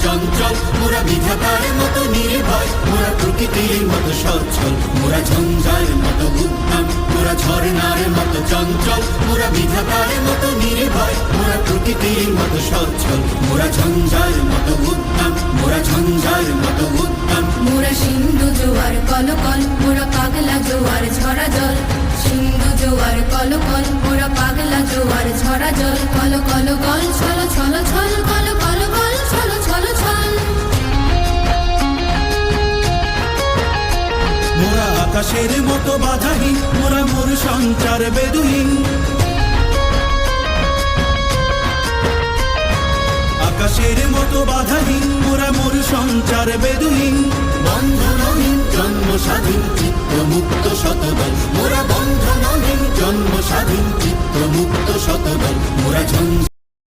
চঞ্চল, মোরা বিধাতার মতো নির্ভয়, মোরা প্রকৃতির মতো সচ্ছল, মোরা ঝঞ্ঝার মতো উদ্যম, মোরা ঝর্ণার মতো চঞ্চল, মোরা বিধাতার মতো নির্ভয়, মোরা প্রকৃতির মতো সচ্ছল, মোরা ঝঞ্ঝার মতো উদ্যম, মোরা ঝঞ্ঝার মতো উদ্যম। মোরা সিন্ধু জোয়ার কলকল, মোরা পাগলা জোয়ার ঝরা জল, সিন্ধু জোয়ার কলকল, মোরা পাগলা জোয়ার ঝরা জল, কল কল গল ছল ছল ছল, কল কল গল ছল ছল ছল। মোরা আকাশের মতো বাধাহীন, মোরা মোর সঞ্চার বেদুহীন, আকাশের মতো বাধাহীন, মোরা মোর সঞ্চার বেদুহীন, বন্ধনহীন জন্ম স্বাধীন চিত্ত মুক্ত শতদল, মোরা বন্ধনহীন জন্ম স্বাধীন চিত্ত মুক্ত শতদল, মোরা ঝঞ্ঝা